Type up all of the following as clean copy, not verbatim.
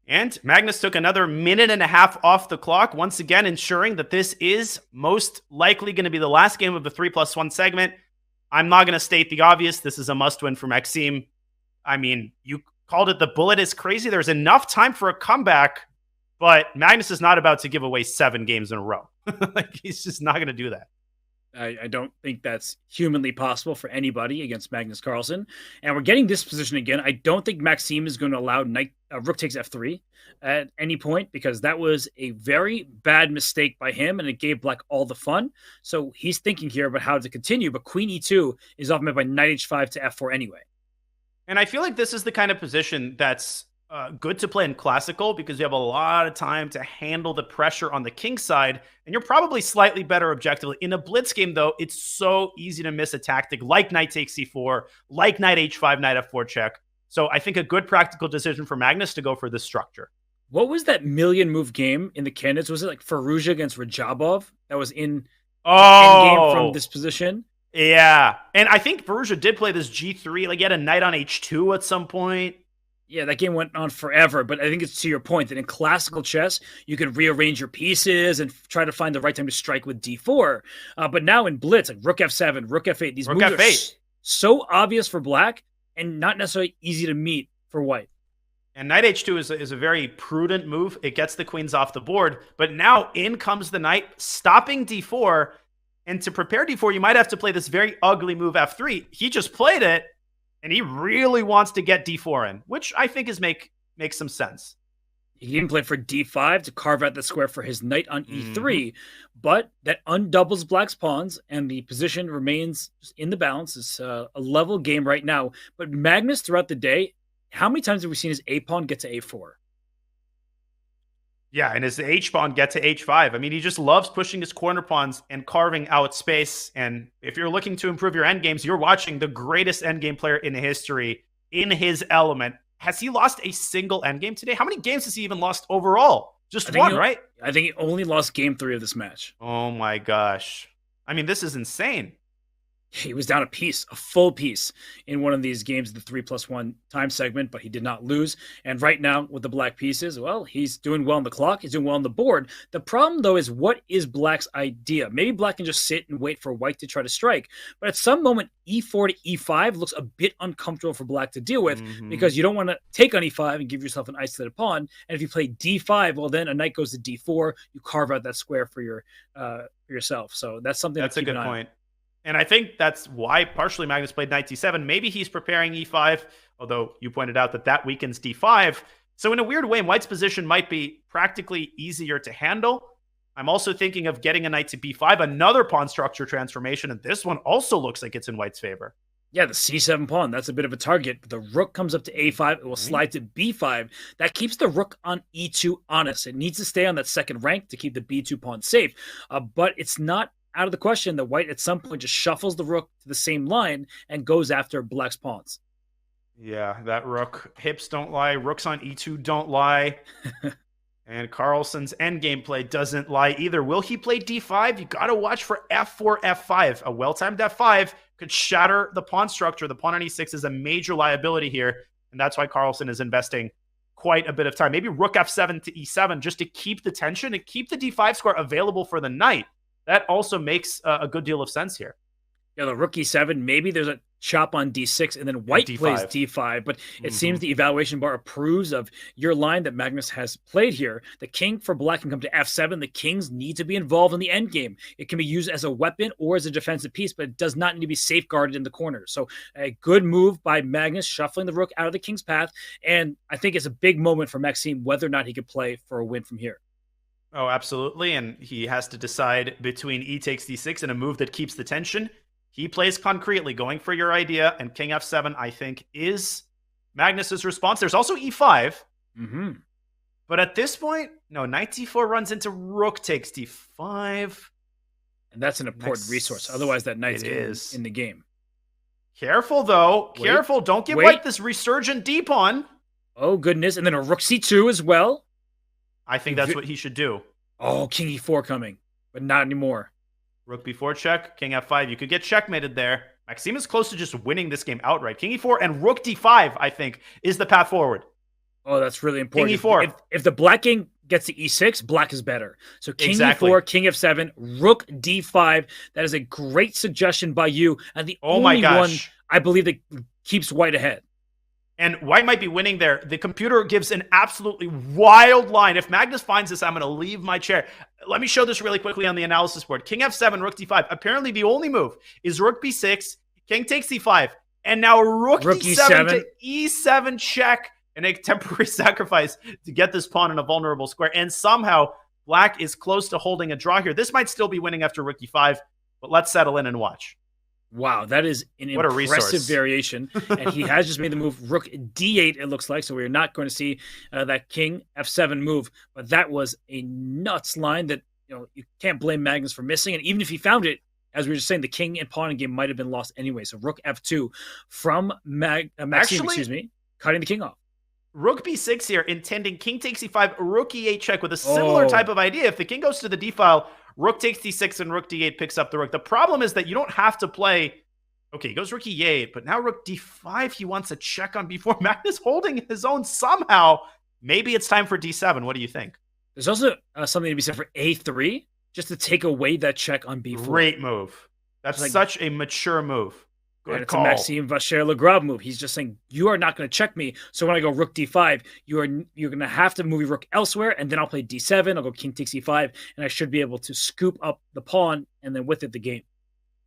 And Magnus took another minute and a half off the clock, once again ensuring that this is most likely going to be the last game of the 3+1 segment. I'm not going to state the obvious. This is a must-win for Maxime. I mean, you called it the bullet is crazy. There's enough time for a comeback, but Magnus is not about to give away 7 games in a row. Like, he's just not going to do that. I don't think that's humanly possible for anybody against Magnus Carlsen. And we're getting this position again. I don't think Maxime is going to allow rook takes f3 at any point, because that was a very bad mistake by him, and it gave black all the fun. So he's thinking here about how to continue, but queen e2 is often met by knight h5 to f4 anyway. And I feel like this is the kind of position that's good to play in classical, because you have a lot of time to handle the pressure on the king side, and you're probably slightly better objectively. In a blitz game, though, it's so easy to miss a tactic like knight takes c4, like knight h5, knight f4 check. So I think a good practical decision for Magnus to go for this structure. What was that million move game in the candidates? Was it like Firouzja against Rajabov that was in Endgame from this position? Yeah. And I think Firouzja did play this g3, like he had a knight on h2 at some point. Yeah, that game went on forever, but I think it's to your point that in classical chess, you can rearrange your pieces and try to find the right time to strike with d4. But now in blitz, like rook f7, rook f8, these moves are so obvious for black and not necessarily easy to meet for white. And knight h2 is a very prudent move. It gets the queens off the board, but now in comes the knight, stopping d4. And to prepare d4, you might have to play this very ugly move f3. He just played it, and he really wants to get d4 in, which I think makes some sense. He even played for d5 to carve out the square for his knight on e3, but that undoubles black's pawns, and the position remains in the balance. It's a level game right now. But Magnus, throughout the day, how many times have we seen his a-pawn get to a4? Yeah, and his h-pawn get to h5. I mean, he just loves pushing his corner pawns and carving out space. And if you're looking to improve your endgames, you're watching the greatest endgame player in history in his element. Has he lost a single endgame today? How many games has he even lost overall? Just one, right? I think he only lost game 3 of this match. Oh my gosh. I mean, this is insane. He was down a full piece in one of these games, the 3+1 time segment, but he did not lose. And right now with the black pieces, well, he's doing well on the clock. He's doing well on the board. The problem, though, is what is black's idea? Maybe black can just sit and wait for white to try to strike. But at some moment, e4 to e5 looks a bit uncomfortable for black to deal with, because you don't want to take on e5 and give yourself an isolated pawn. And if you play d5, well, then a knight goes to d4. You carve out that square for yourself. So that's something that's a good point. And I think that's why partially Magnus played knight d7. Maybe he's preparing e5, although you pointed out that weakens d5. So in a weird way, white's position might be practically easier to handle. I'm also thinking of getting a knight to b5, another pawn structure transformation, and this one also looks like it's in white's favor. Yeah, the c7 pawn, that's a bit of a target. But the rook comes up to a5. It will slide to b5. That keeps the rook on e2 honest. It needs to stay on that second rank to keep the b2 pawn safe. But it's not out of the question that white at some point just shuffles the rook to the same line and goes after black's pawns. Yeah, that rook. Hips don't lie. Rooks on e2 don't lie. And Carlsen's endgame play doesn't lie either. Will he play d5? You got to watch for f4, f5. A well-timed f5 could shatter the pawn structure. The pawn on e6 is a major liability here, and that's why Carlsen is investing quite a bit of time. Maybe rook f7 to e7 just to keep the tension and keep the d5 square available for the knight. That also makes a good deal of sense here. Yeah, the rook e7, maybe there's a chop on d6, and then white plays d5, but it seems the evaluation bar approves of your line that Magnus has played here. The king for black can come to f7. The kings need to be involved in the endgame. It can be used as a weapon or as a defensive piece, but it does not need to be safeguarded in the corners. So a good move by Magnus, shuffling the rook out of the king's path, and I think it's a big moment for Maxime whether or not he could play for a win from here. Oh, absolutely. And he has to decide between e takes d6 and a move that keeps the tension. He plays concretely, going for your idea, and king f7, I think, is Magnus's response. There's also e5. But at this point, no, knight d4 runs into rook takes d5. And that's an important resource. Otherwise, that knight's in the game. Careful, though. Careful. Don't give white this resurgent d-pawn. Oh, goodness. And then a rook c2 as well. I think that's what he should do. Oh, king e4 coming, but not anymore. Rook b4 check, king f5. You could get checkmated there. Maxime is close to just winning this game outright. King e4 and rook d5, I think, is the path forward. Oh, that's really King important. e4. If the black king gets to e6, black is better. So king Exactly. e4, king f7, rook d5. That is a great suggestion by you, and the Oh my only one gosh. I believe that keeps white ahead. And white might be winning there. The computer gives an absolutely wild line. If Magnus finds this, I'm going to leave my chair. Let me show this really quickly on the analysis board. King f7, rook d5. Apparently, the only move is rook b6, king takes c5, and now rook d7 to e7 check, and a temporary sacrifice to get this pawn in a vulnerable square. And somehow, black is close to holding a draw here. This might still be winning after rook e5, but let's settle in and watch. Wow, that is an impressive variation. And he has just made the move rook d8, it looks like. So we're not going to see that king f7 move. But that was a nuts line that you can't blame Magnus for missing. And even if he found it, as we were just saying, the king and pawn game might have been lost anyway. So rook f2 from Maxime, cutting the king off. Rook b6 here, intending king takes e5, rook e8 check with a similar type of idea. If the king goes to the d file, rook takes d6 and rook d8 picks up the rook. The problem is that you don't have to play. Okay, he goes rook e8, but now rook d5, he wants a check on b4. Magnus holding his own somehow. Maybe it's time for d7. What do you think? There's also something to be said for a3, just to take away that check on b4. Great move. That's such a mature move. And it's a Maxime Vacher-Lagrave move. He's just saying, you are not going to check me. So when I go rook d5, you're going to have to move your rook elsewhere, and then I'll play d7. I'll go king takes e5, and I should be able to scoop up the pawn, and then with it, the game.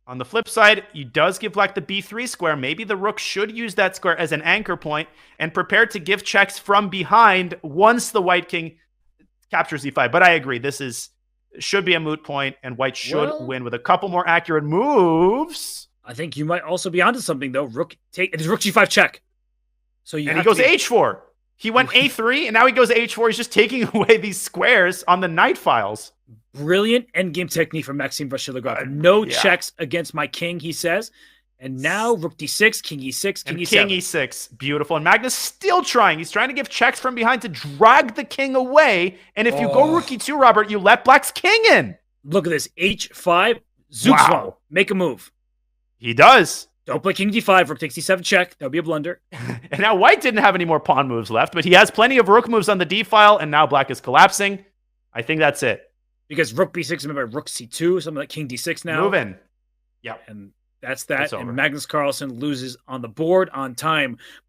On the flip side, he does give black the b3 square. Maybe the rook should use that square as an anchor point and prepare to give checks from behind once the white king captures e5. But I agree, this should be a moot point, and white should win with a couple more accurate moves. I think you might also be onto something, though. It's rook g5 check. So he goes h4. He went a3, and now he goes h4. He's just taking away these squares on the knight files. Brilliant endgame technique from Maxime Vacher-Lagrave. No checks against my king, he says. And now rook d6, king e6, king e7. King e6. Beautiful. And Magnus still trying. He's trying to give checks from behind to drag the king away. And if you go rook e2, Robert, you let black's king in. Look at this. h5. Zugzwang. Make a move. He does. Don't play king d5, rook takes d7 check. That would be a blunder. And now white didn't have any more pawn moves left, but he has plenty of rook moves on the d file, and now black is collapsing. I think that's it. Because rook b6, remember, rook c2, something like king d6 now. Move in. Yep. And that's that. And Magnus Carlsen loses on the board on time.